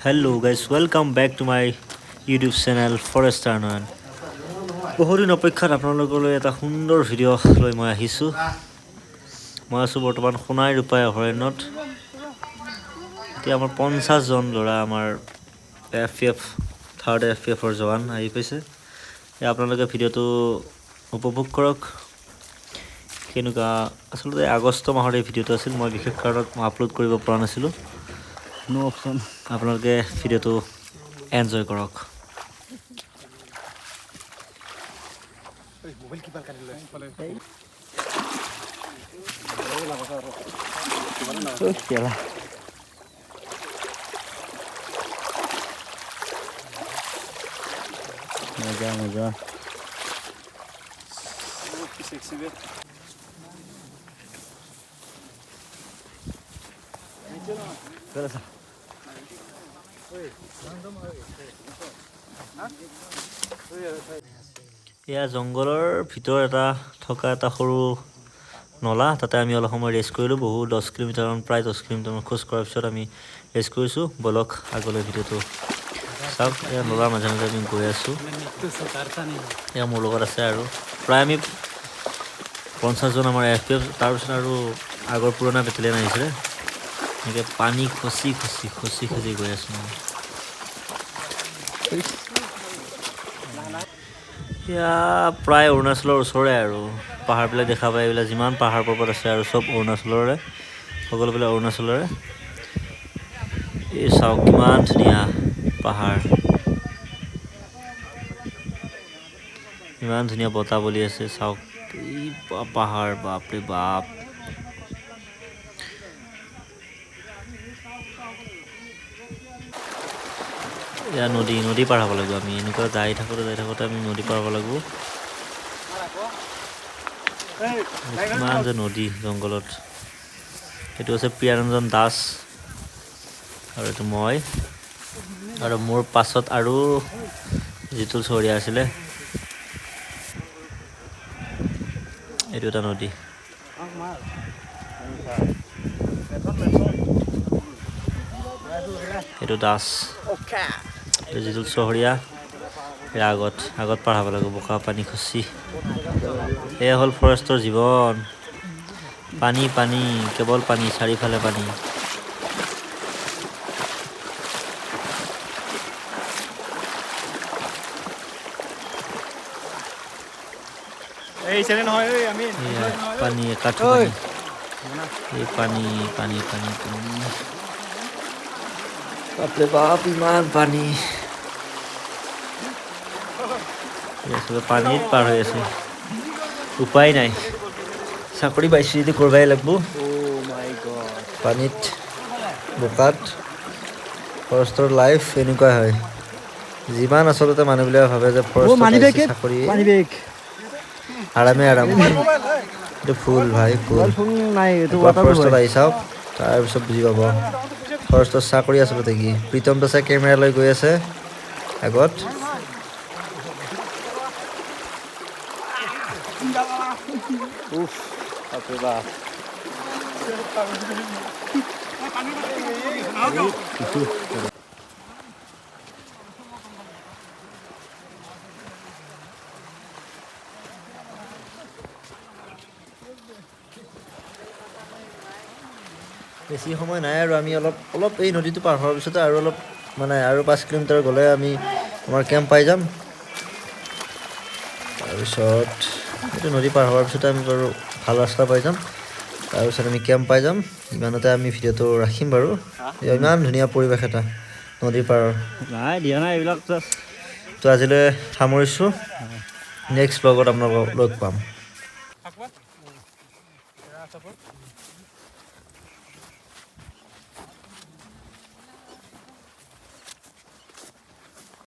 Hello guys, welcome back to my YouTube channel Forester Noyan. বহুদিন অপেক্ষাত আপোনালোকলৈ এটা সুন্দৰ ভিডিঅ' লৈ মই আহিছোঁ। মই আছোঁ বৰ্তমান সোণাই ৰূপাই অভয়াৰণ্যত। এতিয়া আমাৰ 50 জন ল'ৰা আমাৰ থাৰ্ড FPFৰ জৱান আহি পাইছে। আপোনালোকে ভিডিঅ'টো উপভোগ কৰক। কেনেকুৱা আচলতে আগষ্ট মাহৰ এই ভিডিঅ'টো আছিল, মই বিশেষ কাৰণত আপলোড কৰিব পৰা নাছিলোঁ। নো অপশ্যন। আপোনালোকে ভিডিঅ'টো এনজয় কৰক। মজা মজা এয়া জংঘলৰ ভিতৰত থকা এটা সৰু নলা, তাতে আমি অলপ সময় ৰেষ্ট কৰিলোঁ। 10 কিলোমিটাৰমান, প্ৰায় 10 কিলোমিটাৰমান খোজ কঢ়াৰ পিছত আমি ৰেষ্ট কৰিছোঁ। বলক আগলৈ ভিডিঅ'টো চাওক। এয়া নলাৰ মাজে মাজে আমি গৈ আছোঁ। এয়া মোৰ লগত আছে আৰু প্ৰায় আমি 50 জন আমাৰ FPF, তাৰপিছত আৰু আগৰ পুৰণা বেটেলিয়ান আহিছিলে। এনেকৈ পানী খচি গৈ আছোঁ। এতিয়া প্ৰায় অৰুণাচলৰ ওচৰৰে আৰু পাহাৰবিলাক দেখা পায়। এইবিলাক যিমান পাহাৰ পৰ্বত আছে আৰু চব অৰুণাচলৰে, সকলোবিলাক অৰুণাচলৰে। এই চাওক কিমান ধুনীয়া পাহাৰ, ইমান ধুনীয়া বতাহ বলি আছে। চাওক এই পাহাৰ, বাপৰে বাপ। এয়া নদী পাৰ হ'ব লাগিব আমি। এনেকুৱা যাই থাকোঁতে আমি নদী পাৰ হ'ব লাগিব। কিমান যে নদী জংঘলত। এইটো হৈছে প্ৰিয়াৰঞ্জন দাস আৰু এইটো মই, আৰু মোৰ পাছত আৰু জিতুল চহৰীয়া আছিলে। এইটো এটা নদী। এইটো দাস, এইটো জিতুল চহৰীয়া। আগত পাৰ হ'ব লাগিব বোকা পানী খচি। এয়া হ'ল ফৰেষ্টৰ জীৱন। পানী পানী, কেৱল পানী, চাৰিওফালে পানী। পানী কাঠো পানী, পানী বাপৰে বাপ, ইমান পানী। পানীত পাৰ হৈ আছে, উপায় নাই। চাকৰি পাইছোঁ যদি কৰিবই লাগিব। পানীত বোকাত ফৰেষ্টৰ লাইফ এনেকুৱা হয়। যিমান আচলতে মানুহবিলাকে ভাবে যে ফৰেষ্টৰ চাকৰি আৰাম। এইটো ফুল ভাই, ফুল নাই। ফৰেষ্টত আহি চাওক, তাৰপিছত বুজি পাব ফৰেষ্টৰ চাকৰি আচলতে কি। প্ৰীতম দাসে কেমেৰা লৈ গৈ আছে আগত। বেছি সময় নাই আৰু আমি অলপ এই নদীটো পাৰ হোৱাৰ পিছতে আৰু অলপ আৰু 5 কিলোমিটাৰ গ'লে আমি আমাৰ কেম্প পাই যাম। তাৰপিছত এইটো নদী পাৰ হোৱাৰ পিছতে আমি বাৰু ভাল ৰাস্তা পাই যাম। তাৰপিছত আমি কেম্প পাই যাম। ইমানতে আমি ভিডিঅ'টো ৰাখিম বাৰু। ইমান ধুনীয়া পৰিৱেশ এটা নদীৰ পাৰৰ। এইবিলাক তো আজিলৈ সামৰিছোঁ। নেক্সট ব্লগত আপোনালোকক লগ পাম।